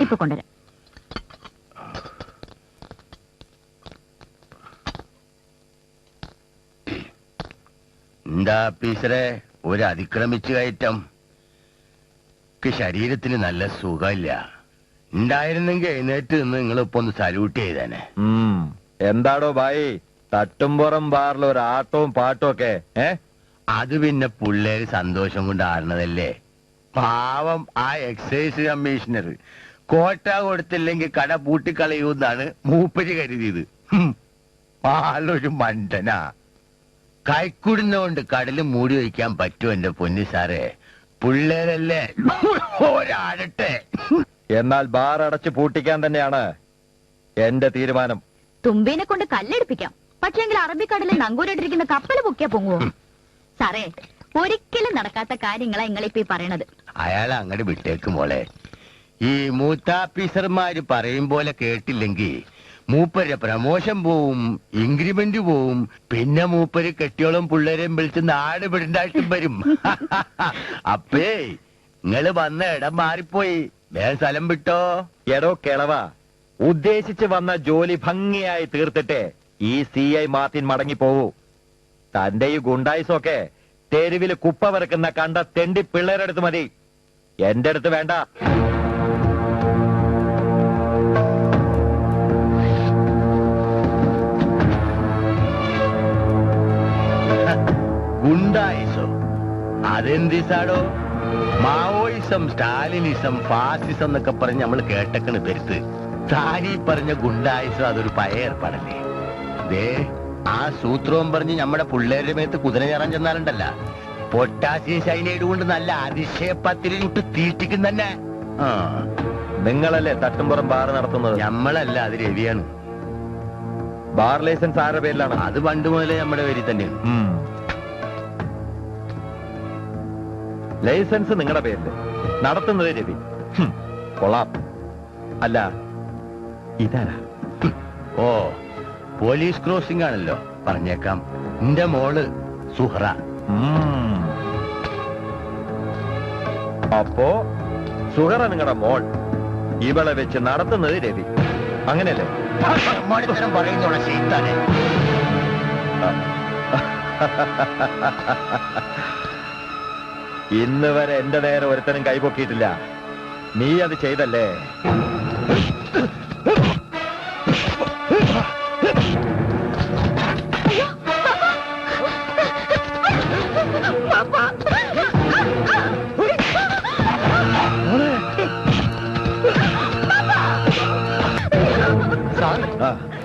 ഞാനിപ്പോ കൊണ്ടുവരാം. എന്താ പീസറെ ഒരു അതിക്രമിച്ചു കയറ്റം? ശരീരത്തിന് നല്ല സുഖമില്ല. ഉണ്ടായിരുന്നെങ്കിൽ എഴുന്നേറ്റ് നിന്ന് നിങ്ങളിപ്പോ ഒന്ന് സല്യൂട്ട് ചെയ്തേനെ. എന്താടോ ഭായി, തട്ടുംപുറം ബാറിൽ ഒരു ആട്ടവും പാട്ടും ഒക്കെ അത് പിന്നെ പിള്ളേര് സന്തോഷം കൊണ്ട് ആടുന്നതല്ലേ. പാവം ആ എക്സൈസ് കമ്മീഷണർ കോട്ട കൊടുത്തില്ലെങ്കിൽ കട പൂട്ടിക്കളയൂന്നാണ് മൂപ്പര് കരുതിയത്. ആളൊരു മണ്ടനാ. കൈക്കുടുന്നോണ്ട് കടല് മൂടി വയ്ക്കാൻ പറ്റുമോ എന്റെ പൊന്നി സാറേ? പിള്ളേരല്ലേ, ഒരാടട്ടെ. എന്നാൽ ബാർ അടച്ച് പൂട്ടിക്കാൻ തന്നെയാണ് എന്റെ തീരുമാനം. തുമ്പീനെ കൊണ്ട് കല്ലെടുപ്പിക്കാം, പക്ഷെങ്കിൽ അറബിക്കടലിൽ നങ്കൂരിട്ടിരിക്കുന്ന കപ്പൽ പൊക്കിയാ പൊങ്ങുവോ? സാറേ, ഒരിക്കലും നടക്കാത്ത കാര്യങ്ങളാ നിങ്ങളിപ്പോ പറയണത്. അയാളെ അങ്ങോട്ട് വിട്ടേക്ക് മോളെ. ഈ മൂത്താഫീസർമാര് പറയും പോലെ കേട്ടില്ലെങ്കിൽ മൂപ്പര് പ്രമോഷൻ പോവും, ഇൻക്രിമെന്റ് പോവും, പിന്നെ മൂപ്പര് കെട്ടിയോളം പിള്ളേരെയും വിളിച്ച് നാട് വിടണ്ടായിട്ടും വരും. അപ്പേ നിങ്ങള് വന്ന ഇടം മാറിപ്പോയി, വേറെ സ്ഥലം വിട്ടോ. എടോ കിളവാ, ഉദ്ദേശിച്ച് വന്ന ജോലി ഭംഗിയായി തീർത്തിട്ട് ഈ CI മാർട്ടിൻ മടങ്ങിപ്പോവൂ. തന്റെ ഈ ഗുണ്ടായിസൊക്കെ തെരുവില് കുപ്പ വരക്കുന്ന കണ്ട തെണ്ടി പിള്ളേരെടുത്ത് മതി, എന്റെ അടുത്ത് വേണ്ട. ഗുണ്ടായിസോ? അതെന്തിസാടോ? മാവോയിസം, സ്റ്റാലിനിസം, ഫാസിസം എന്നൊക്കെ പറഞ്ഞ് നമ്മൾ കേട്ടക്കണ് പെരുത്ത്. താനീ പറഞ്ഞ ഗുണ്ടായിസം അതൊരു പഴയ ഏർപ്പാടല്ലേ? ദേ ആ സൂത്രവും പറഞ്ഞ് നമ്മുടെ പിള്ളേരുടെ മേത്ത് കുതിര കയറാൻ ചെന്നാലുണ്ടല്ല, പൊട്ടാസ്യം സൈനൈഡ് കൊണ്ട് നല്ല അതിശയപ്പത്തിരി ചുട്ട് തീറ്റിക്കും തന്നെ. നിങ്ങളല്ലേ തട്ടുംപുറം ബാർ നടത്തുന്നത്? നമ്മളല്ല, അത് രവിയാണ്. ബാർ ലൈസൻസ് ആരുടെ പേരിലാണ്? അത് പണ്ട് മുതലേ നമ്മുടെ പേരിൽ തന്നെയാണ്. ലൈസൻസ് നിങ്ങളുടെ പേരില്, നടത്തുന്നത് രവി. കൊള്ളാം. അല്ല, ഇതാരാ? ഓ, പോലീസ് ക്രോസിംഗ് ആണല്ലോ, പറഞ്ഞേക്കാം. എന്റെ മോള് സുഹറ. അപ്പോ സുഹറ നിങ്ങളുടെ മോൾ, ഇവളെ വെച്ച് നടത്തുന്നത് രവി, അങ്ങനെയല്ലേ? മണിത്തരം പറയുന്നോളെ ചെയ്താനെ. ഇന്ന് വരെ എന്റെ നേരെ ഒരുത്തനും കൈപൊക്കിയിട്ടില്ല. നീ അത് ചെയ്തല്ലേ?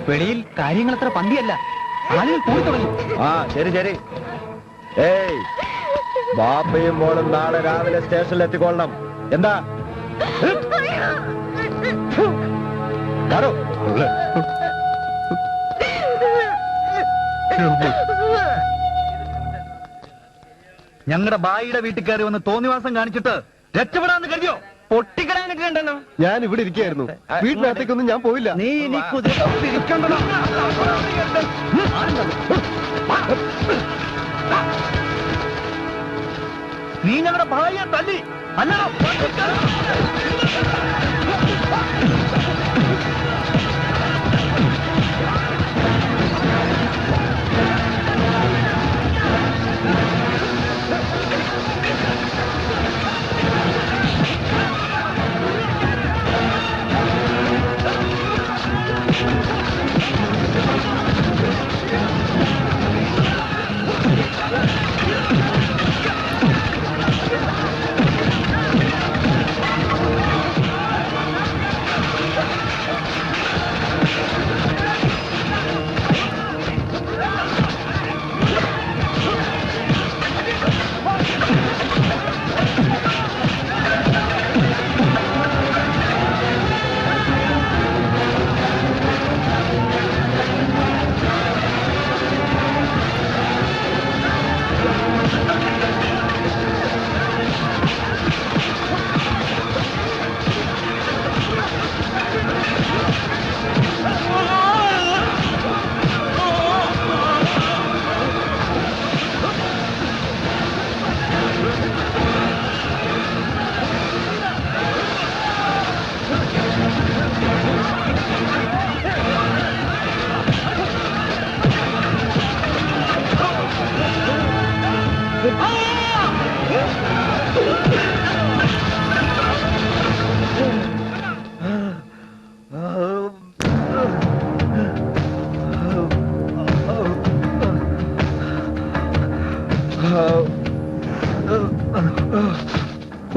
വെളിയിൽ കാര്യങ്ങൾ അത്ര പന്തിയല്ല, ആളുകൾ കൂടി തുടങ്ങി. ശരി ശരി. ഏയ്, ബാപ്പയും മോളും നാളെ രാവിലെ സ്റ്റേഷനിൽ എത്തിക്കൊള്ളണം. എന്താ? ഞങ്ങളുടെ ബായിയുടെ വീട്ടിൽ കയറി വന്ന് തോന്നിവാസം കാണിച്ചിട്ട് രക്ഷപ്പെടാന്ന് കരുതിയോ? പൊട്ടിക്കടാനൊക്കെ ഉണ്ടല്ലോ. ഞാൻ ഇവിടെ ഇരിക്കുകയായിരുന്നു, വീട്ടിനകത്തേക്കൊന്നും ഞാൻ പോയില്ല. നീ ഇനി കുതിരണ്ടോ? നീ ഞങ്ങളുടെ ഭാര്യയെ തല്ലി അല്ലടോ.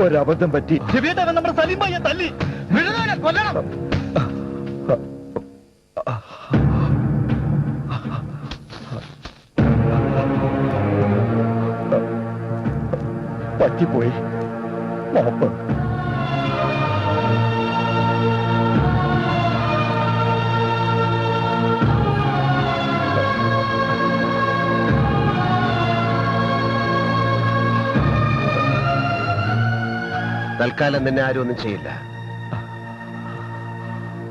ഒരബദ്ധം പറ്റി. ശിവേട്ടൻ നമ്മുടെ സലീം ഭായിയെ തല്ലി വിഴുന്നവനെ കൊല്ലണം. പറ്റിപ്പോയി. മാപ്പ്. തൽക്കാലം നിന്നെ ആരും ഒന്നും ചെയ്യില്ല.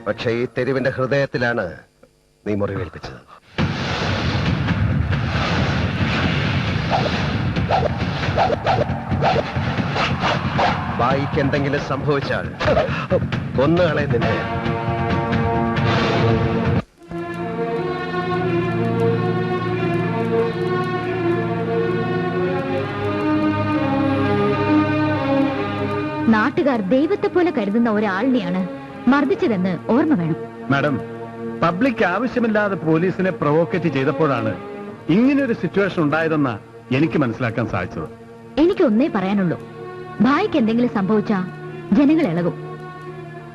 പക്ഷേ ഈ തെരുവിന്റെ ഹൃദയത്തിലാണ് നീ മുറിവേൽപ്പിച്ചത്. ബായിക്ക് എന്തെങ്കിലും സംഭവിച്ചാൽ കൊന്നുകളെ നിന്നെ. നാട്ടുകാർ ദൈവത്തെ പോലെ കരുതുന്ന ഒരാളിനെയാണ് മർദ്ദിച്ചതെന്ന് ഓർമ്മ വേണം. മാഡം, പബ്ലിക് ആവശ്യമില്ലാതെ പോലീസിനെ പ്രൊവോക്കേറ്റ് ചെയ്തപ്പോഴാണ് ഇങ്ങനൊരു സിറ്റുവേഷൻ ഉണ്ടായതെന്ന എനിക്ക് മനസ്സിലാക്കാൻ സാധിച്ചത്. എനിക്കൊന്നേ പറയാനുള്ളൂ, ഭായിക്ക് എന്തെങ്കിലും സംഭവിച്ചാ ജനങ്ങൾ ഇളകും.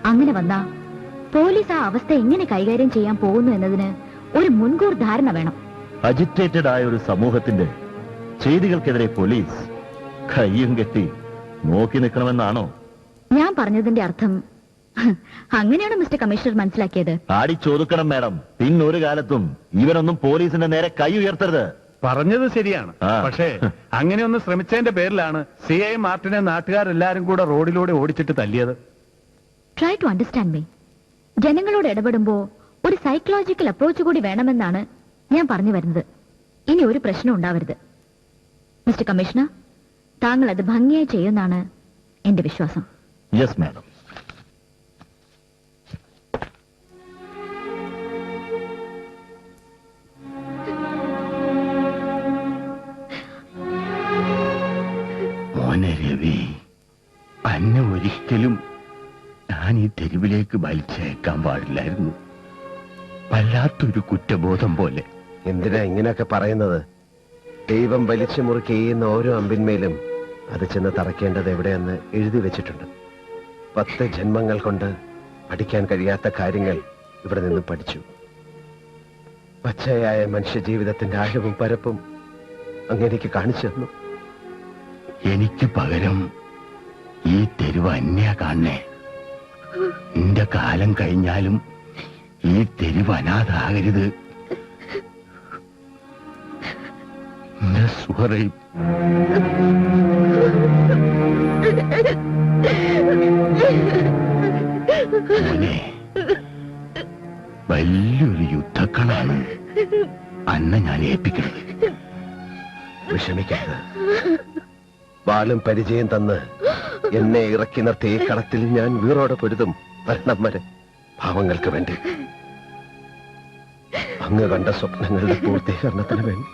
അങ്ങനെ വന്നാ പോലീസ് ആ അവസ്ഥ എങ്ങനെ കൈകാര്യം ചെയ്യാൻ പോകുന്നു എന്നതിന് ഒരു മുൻകൂർ ധാരണ വേണം. അജിറ്റേറ്റഡ് ആയ ഒരു സമൂഹത്തിന്റെ ചെയ്തികൾക്കെതിരെ പോലീസ് കയ്യും കെട്ടി നോക്കി നിൽക്കണമെന്നാണോ ഞാൻ പറഞ്ഞതിന്റെ അർത്ഥം? അങ്ങനെയാണ് മിസ്റ്റർ കമ്മീഷണർ മനസ്സിലാക്കിയത്? ആടിച്ചൊതുക്കണം മാഡം. പിന്നൊരു കാലത്തും ഇവനൊന്നും പോലീസിന്റെ നേരെ കൈ ഉയർത്തരുത്. പറഞ്ഞത് ശരിയാണ്. ആ. പക്ഷേ അങ്ങനെയൊന്ന് ശ്രമിച്ചതിന്റെ പേരിലാണ് CI മാർട്ടിനെ നാട്ടുകാരെല്ലാരും കൂടെ റോഡിലൂടെ ഓടിച്ചിട്ട് തല്ലിയത്. Try to understand me. ജനങ്ങളോട് ഇടപെടുമ്പോ ഒരു സൈക്കോളജിക്കൽ അപ്രോച്ച് കൂടി വേണമെന്നാണ് ഞാൻ പറഞ്ഞു വരുന്നത്. ഇനി ഒരു പ്രശ്നം ഉണ്ടാവരുത്. മിസ്റ്റർ കമ്മീഷണർ, താങ്കൾ അത് ഭംഗിയായി ചെയ്യുമെന്നാണ് എന്റെ വിശ്വാസം. Yes madam. മോനെ രവി, അന്നെ ഒരിക്കലും ഞാൻ ഈ തെരുവിലേക്ക് വലിച്ചേക്കാൻ പാടില്ലായിരുന്നു. വല്ലാത്തൊരു കുറ്റബോധം പോലെ. എന്തിനാ ഇങ്ങനെയൊക്കെ പറയുന്നത്? ദൈവം വലിച്ചു മുറുക്കി ചെയ്യുന്ന ഓരോ അമ്പിന്മേലും അത് ചെന്ന് തറയ്ക്കേണ്ടത് എവിടെയെന്ന് എഴുതി വെച്ചിട്ടുണ്ട്. 10 ജന്മങ്ങൾ കൊണ്ട് പഠിക്കാൻ കഴിയാത്ത കാര്യങ്ങൾ ഇവിടെ നിന്ന് പഠിച്ചു. പച്ചയായ മനുഷ്യജീവിതത്തിന്റെ ആഴവും പരപ്പും അങ്ങേക്ക് കാണിച്ചു തന്നു. എനിക്ക് പകരം ഈ തെരുവ് അന്യ കാണണേ. എന്റെ കാലം കഴിഞ്ഞാലും ഈ തെരുവ് അനാഥാകരുത്. എന്റെ സുഹൃത്ത് മോനെ, വലിയൊരു യുദ്ധക്കളാണ് അന്നെ ഞാൻ ഏൽപ്പിക്കുന്നത്. വിഷമിക്കരുത്. വാളും പരിചയം തന്ന് എന്നെ ഇറക്കി നിർത്തിയ ഈ കളത്തിൽ ഞാൻ വീറോടെ പൊരുതും മരണം വരെ, പാവങ്ങൾക്ക് വേണ്ടി, അങ്ങ് കണ്ട സ്വപ്നങ്ങളുടെ പൂർത്തീകരണത്തിന് വേണ്ടി.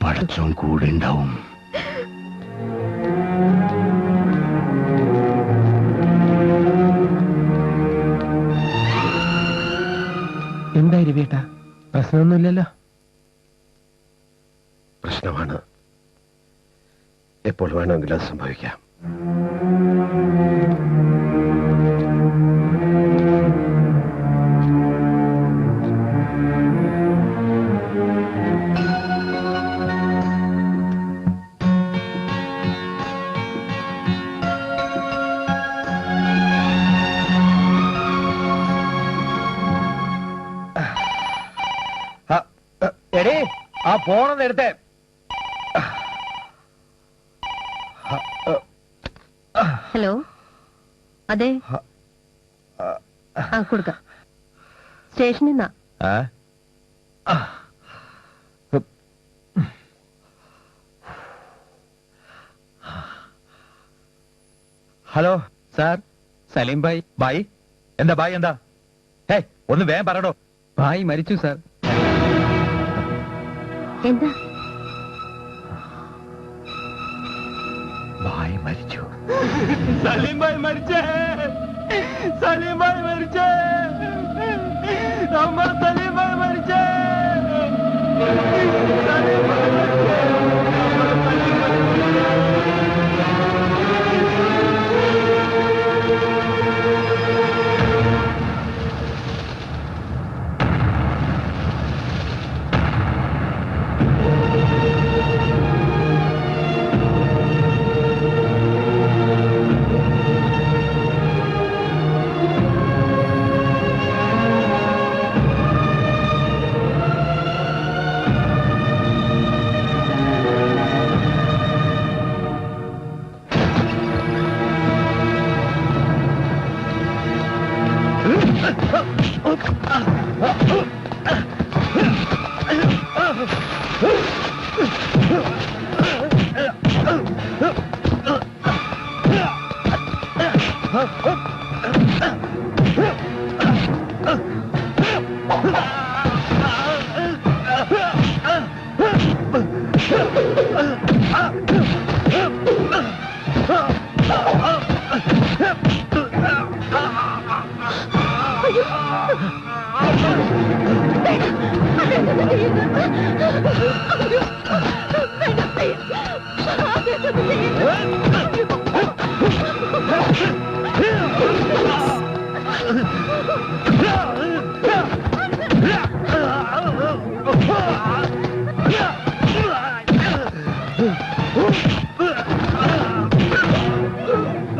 പടച്ചോൻ കൂടെ ഉണ്ടാവും. എന്താ രവിയേട്ടാ, പ്രശ്നമൊന്നുമില്ലല്ലോ? പ്രശ്നമാണ്. എപ്പോൾ വേണമെങ്കിലും അത് സംഭവിക്കാം. എടേ, ആ ഫോണൊന്ന് എടുത്തേ. ഹലോ, അതെ, കൊടുക്കാം. സ്റ്റേഷനിൽ നിന്നാ. Hello sir, Saleem bhai. ഭായ് എന്താ? ഭായ് എന്താ? ഒന്ന് വേഗം പറയടോ. ഭായ് മരിച്ചു സാർ. എന്താ? ഭായ് മരിച്ചു. സലീം ഭായ് മരിച്ചേ, സലീം ഭായ് മരിച്ചേ, നമ്മുടെ സലീം ഭായ് മരിച്ചേ, സലീം ഭായ് മരിച്ചേ, നമ്മുടെ സലീം ഭായ്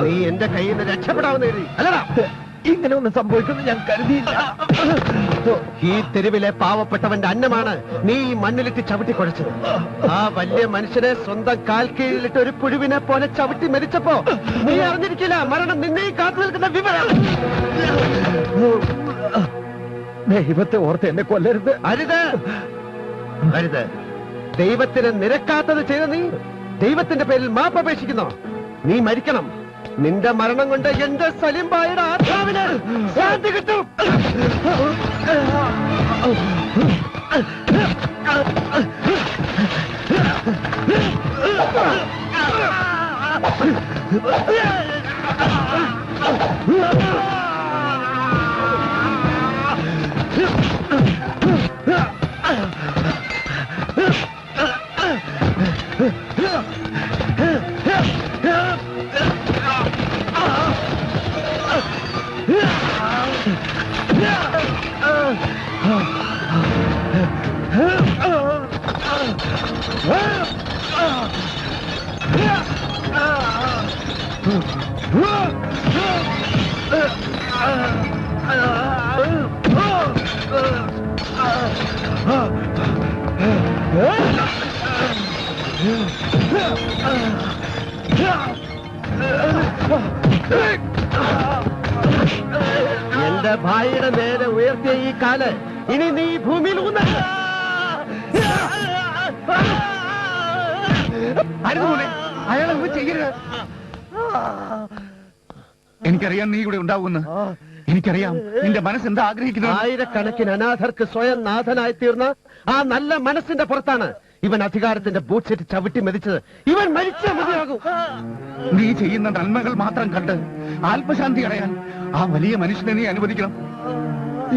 നീ എന്റെ കയ്യിൽ നിന്ന് രക്ഷപ്പെടാവുന്ന കരുതി അല്ലടാ. ഇങ്ങനെ ഒന്നും സംഭവിക്കുന്നു ഞാൻ കരുതിയില്ല. ഈ തെരുവിലെ പാവപ്പെട്ടവന്റെ അന്നമാണ് നീ ഈ മണ്ണിലിട്ട് ചവിട്ടി കുഴച്ചത്. ആ വലിയ മനുഷ്യനെ സ്വന്തം കാൽ കീഴിലിട്ട് ഒരു പുഴുവിനെ പോലെ ചവിട്ടി മരിച്ചപ്പോ നീ അറിഞ്ഞിരിക്കില്ല മരണം നിന്നെ കാത്തു നിൽക്കുന്ന വിവരം. ദൈവത്തെ ഓർത്ത് എന്നെ കൊല്ലരുത്. അരുത്, അരുത്. ദൈവത്തിന് നിരക്കാത്തത് ചെയ്ത നീ ദൈവത്തിന്റെ പേരിൽ മാപ്പപേക്ഷിക്കുന്നോ? നീ മരിക്കണം. നിന്റെ മരണം കൊണ്ട് എന്റെ സലീം ഭായിയുടെ ആത്മാവിന് ശാന്തി കിട്ടും. എന്റെ ഭായിയുടെ നേരെ ഉയർത്തിയ ഈ കാല് ഇനി നീ ഭൂമിയിൽ ഊന്നരുത്. അയാളൊന്നും ചെയ്യരുത്. എനിക്കറിയാം നീ ഇവിടെ ഉണ്ടാവുമെന്ന്. എനിക്കറിയാം നിന്റെ മനസ്സെന്താ ആഗ്രഹിക്കുന്നത്. ആയിരക്കണക്കിന് അനാഥർക്ക് സ്വയം നാഥനായി തീർന്ന ആ നല്ല മനസ്സിന്റെ പുറത്താണ് ഇവൻ അധികാരത്തിന്റെ ബൂട്ട്സെറ്റ് ചവിട്ടി മരിച്ചത്. ഇവൻ മരിച്ചേ മതിയാകും. നീ ചെയ്യുന്ന നന്മകൾ മാത്രം കണ്ട് ആത്മശാന്തി അടയാൻ ആ വലിയ മനുഷ്യനെ നീ അനുവദിക്കണം.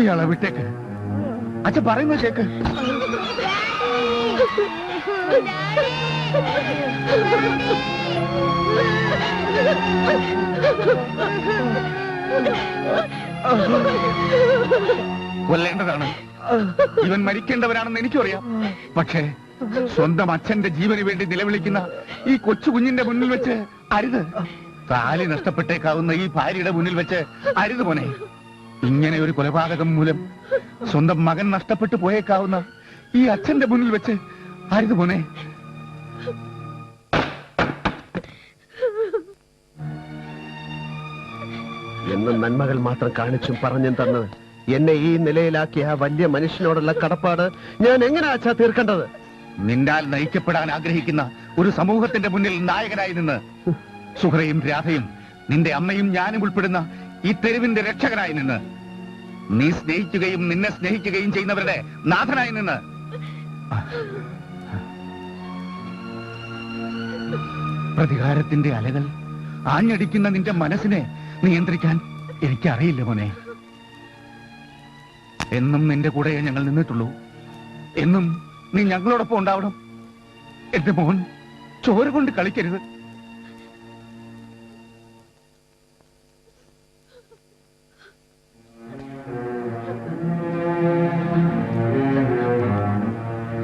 ഇയാളെ വിട്ടേക്ക്. അച്ഛൻ പറയുന്നത് കേക്ക്. കൊല്ലേണ്ടതാണ്. ഇവൻ മരിക്കേണ്ടവരാണെന്ന് എനിക്കും അറിയാം. പക്ഷേ സ്വന്തം അച്ഛന്റെ ജീവന് വേണ്ടി നിലവിളിക്കുന്ന ഈ കൊച്ചു കുഞ്ഞിന്റെ മുന്നിൽ വെച്ച് അരുത്. താലി നഷ്ടപ്പെട്ടേക്കാവുന്ന ഈ ഭാര്യയുടെ മുന്നിൽ വെച്ച് അരുത് മോനെ. ഇങ്ങനെ ഒരു കൊലപാതകം മൂലം സ്വന്തം മകൻ നഷ്ടപ്പെട്ടു പോയേക്കാവുന്ന ഈ അച്ഛന്റെ മുന്നിൽ വെച്ച് അരുത് മോനെ. എന്നും നന്മകൾ മാത്രം കാണിച്ചും പറഞ്ഞും തന്ന് എന്നെ ഈ നിലയിലാക്കിയ ആ വലിയ മനുഷ്യനോടുള്ള കടപ്പാട് ഞാൻ എങ്ങനെ അച്ഛാ തീർക്കേണ്ടത്? നിന്നാൽ നയിക്കപ്പെടാൻ ആഗ്രഹിക്കുന്ന ഒരു സമൂഹത്തിന്റെ മുന്നിൽ നായകനായി നിന്ന് സുഹ്രയും രാധയും നിന്റെ അമ്മയും ഞാനും ഉൾപ്പെടുന്ന ഈ തെരുവിന്റെ രക്ഷകനായി നിന്ന് നീ സ്നേഹിക്കുകയും നിന്നെ സ്നേഹിക്കുകയും ചെയ്യുന്നവരുടെ നാഥനായി നിന്ന് പ്രതികാരത്തിന്റെ അലകൾ ആഞ്ഞടിക്കുന്ന നിന്റെ മനസ്സിനെ നിയന്ത്രിക്കാൻ എനിക്കറിയില്ല മോനെ. എന്നും നിന്റെ കൂടെ ഞങ്ങൾ നിന്നിട്ടുള്ളൂ. എന്നും നീ ഞങ്ങളോടൊപ്പം ഉണ്ടാവണം. എന്റെ മോൻ ചോര കൊണ്ട് കളിക്കരുത്.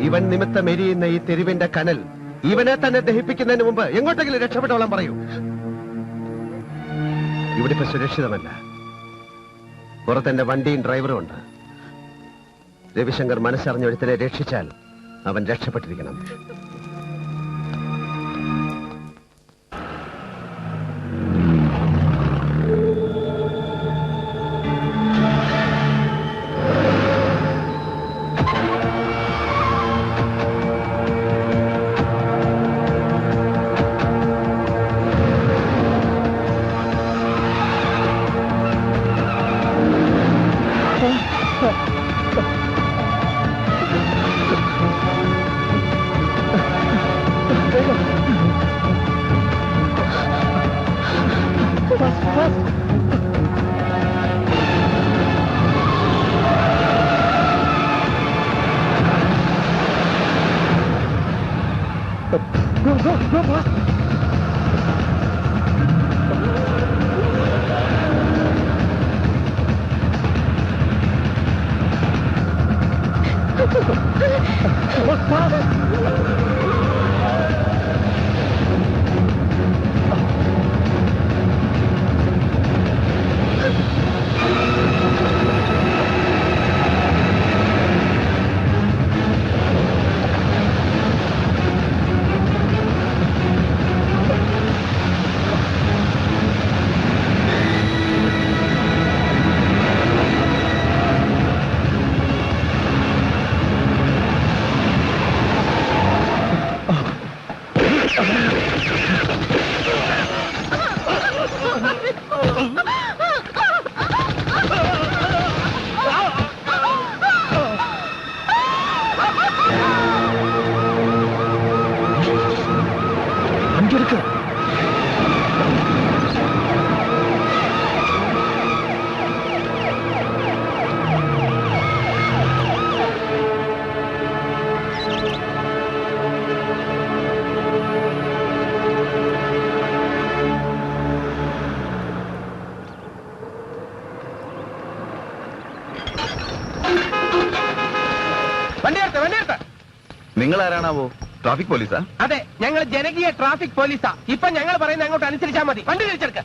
ഇവൻ നിമിത്തം എരിയുന്ന ഈ തെരുവിന്റെ കനൽ ഇവനെ തന്നെ ദഹിപ്പിക്കുന്നതിന് മുമ്പ് എങ്ങോട്ടെങ്കിലും രക്ഷപ്പെട്ടോളാൻ പറയൂ. ഇവിടെ ഇപ്പൊ സുരക്ഷിതമല്ല. പുറത്തെന്റെ വണ്ടിയും ഡ്രൈവറും ഉണ്ട്. രവിശങ്കർ മനസ്സറിഞ്ഞൊരുത്തിനെ രക്ഷിച്ചാൽ അവൻ രക്ഷപ്പെട്ടിരിക്കണം. നിങ്ങൾ ആരാണാവോ? ട്രാഫിക് പോലീസാ? അതെ, ഞങ്ങൾ ജനകീയ ട്രാഫിക് പോലീസാ. ഇപ്പൊ ഞങ്ങൾ പറയുന്ന അങ്ങോട്ട് അനുസരിച്ചാൽ മതി. വണ്ടി തിരിച്ചെടുക്ക.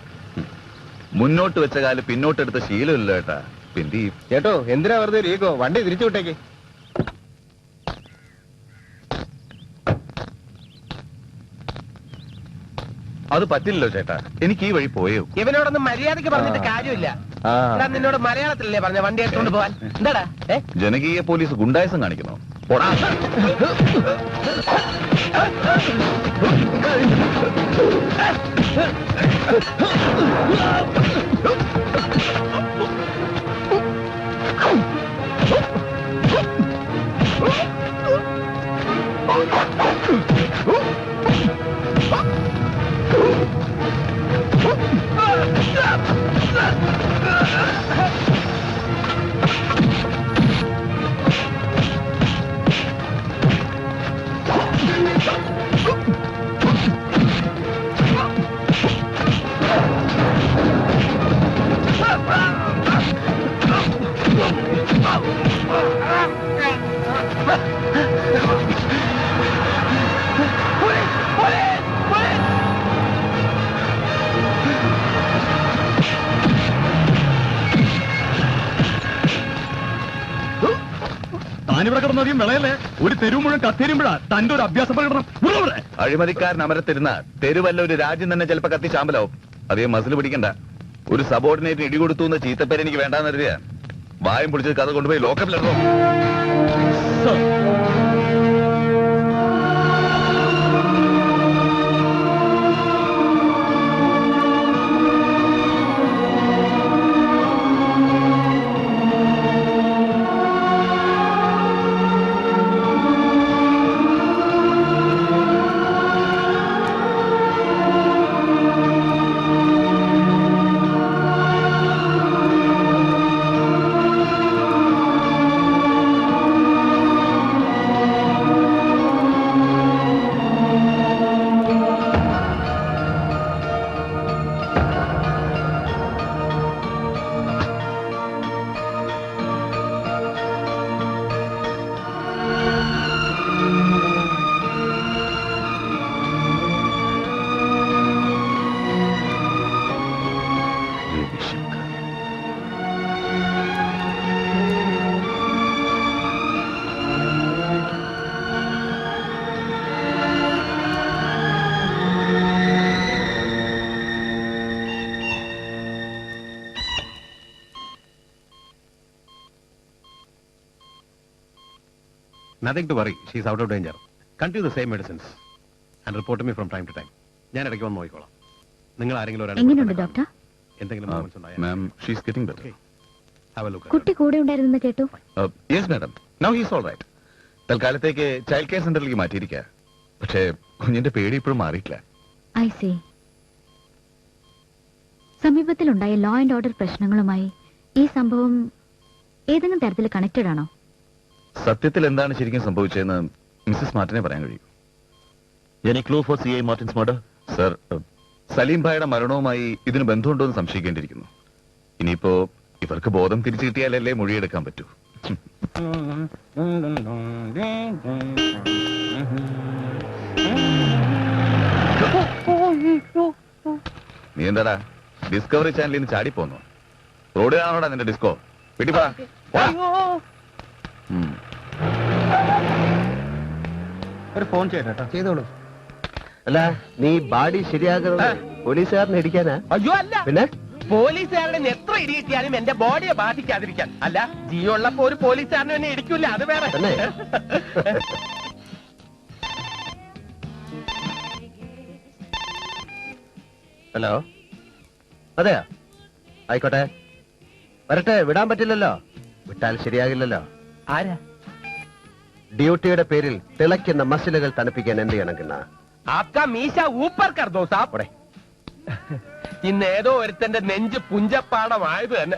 മുന്നോട്ട് വെച്ച കാല് പിന്നോട്ടെടുത്ത ശീലമില്ല ഏട്ടാ. പിന്നെ ചേട്ടോ, എന്തിനാ വെറുതെ ലീഗോ? വണ്ടി തിരിച്ചു വിട്ടേക്ക്. അത് പറ്റില്ലല്ലോ ചേട്ടാ. എനിക്ക് ഈ വഴി പോയോ. ഇവനോടൊന്നും മര്യാദക്ക് പറഞ്ഞിട്ട് കാര്യമില്ല. എടാ, നിന്നോട് മലയാളത്തിലല്ലേ പറഞ്ഞ വണ്ടി എടുത്തോണ്ട് പോവാൻ? എന്താടാ? ജനകീയ പോലീസ് ഗുണ്ടായസം കാണിക്കണോ? പോടാ. താനിവിടെ കിടന്നധികം വിളയല്ലേ? ഒരു തെരുവ് മുഴുവൻ കത്തിരിയുമ്പോഴാ തന്റെ ഒരു അഭ്യാസ പ്രകടനം. അഴിമതിക്കാരൻ അമരത്തിരുന്ന തെരുവല്ല ഒരു രാജ്യം തന്നെ ചിലപ്പോ കത്തി ശാമ്പലാവും. അധികം മസിൽ പിടിക്കണ്ട. ഒരു സബോർഡിനേറ്റ് ഇടികൊടുത്തു എന്ന ചീത്തപ്പേര് എനിക്ക് വേണ്ടാന്ന് കരുതിയാ. വായം പിടിച്ചത് കഥ കൊണ്ടുപോയി ലോക്കപ്പിലിടണം. Nothing to worry, she's out of danger. Continue the same medicines and report me from time to time. ഞാൻ ഇടയ്ക്ക് വന്ന് നോക്കിക്കോളാം. നിങ്ങൾ ആരെങ്കിലും എങ്ങനെയുണ്ട് ഡോക്ടർ? എന്തെങ്കിലും moments ഉണ്ടായാൽ ma'am she's getting better. have a look at കുട്ടി കൂടെ ഉണ്ടായിരുന്നെന്ന് കേട്ടു. Yes madam, now he's all right. തൽക്കാലത്തേക്ക് ചൈൽഡ് കെയർ സെന്ററിലേക്ക് മാറ്റിയിരിക്കുക. പക്ഷേ കുഞ്ഞിന്റെ പേടി ഇപ്പോഴും മാറിയിട്ടില്ല. I see. സമീപത്തിലുണ്ടായ ലോ ആൻഡ് ഓർഡർ പ്രശ്നങ്ങളുമായി ഈ സംഭവം ഏതെങ്കിലും തരത്തിൽ കണക്റ്റഡ് ആണോ? സത്യത്തിൽ എന്താണ് ശരിക്കും സംഭവിച്ചതെന്ന് മിസ്സസ് മാർട്ടിനെ പറയാൻ കഴിയും. Any clue for CI Martin's murder? Sir, Saleem ഭായിയുടെ മരണവുമായി ഇതിന് ബന്ധമുണ്ടോ എന്ന് സംശയിക്കേണ്ടിയിരിക്കുന്നു. ഇനിയിപ്പോ ഇവർക്ക് ബോധം തിരിച്ചു കിട്ടിയാലല്ലേ മൊഴിയെടുക്കാൻ പറ്റൂ. നീ എന്താടാ ഡിസ്കവറി ചാനലിൽ നിന്ന് ചാടിപ്പോന്നു? റോഡിലാണോടാ നിന്റെ ഡിസ്കോ? പിടിപ്പാ. ഒരു ഫോൺ ചെയ്യട്ടോ. ചെയ്തോളൂ. അല്ല, നീ ബാഡി ശരിയാകുന്നത് പോലീസുകാരനെ ഇടിക്കാനാ? അയ്യോ അല്ല, പിന്നെ പോലീസുകാരുടെ എത്ര ഇടി കിട്ടിയാലും എന്റെ ബോഡിയെ ബാധിക്കാതിരിക്കാൻ. അല്ല, ജീവനുള്ളപ്പോ ഒരു പോലീസുകാരനെ എന്നെ ഇടിക്കൂല, അത് വേറെ. തന്നെ? ഹലോ, അതെയോ? ആയിക്കോട്ടെ, വരട്ടെ. വിടാൻ പറ്റില്ലല്ലോ. വിട്ടാൽ ശരിയാകില്ലല്ലോ. ആരാ? ഡ്യൂട്ടിയുടെ പേരിൽ തിളയ്ക്കുന്ന മസിലുകൾ തണുപ്പിക്കാൻ എന്ത് ചെയ്യണം കിണ്ണ? ആപ്കാ മീശ ഊപ്പർ കർ ദോ സാബ്. അവിടെ ഇന്ന് ഏതോ ഒരുത്തന്റെ നെഞ്ച് പുഞ്ചപ്പാടമായത് തന്നെ.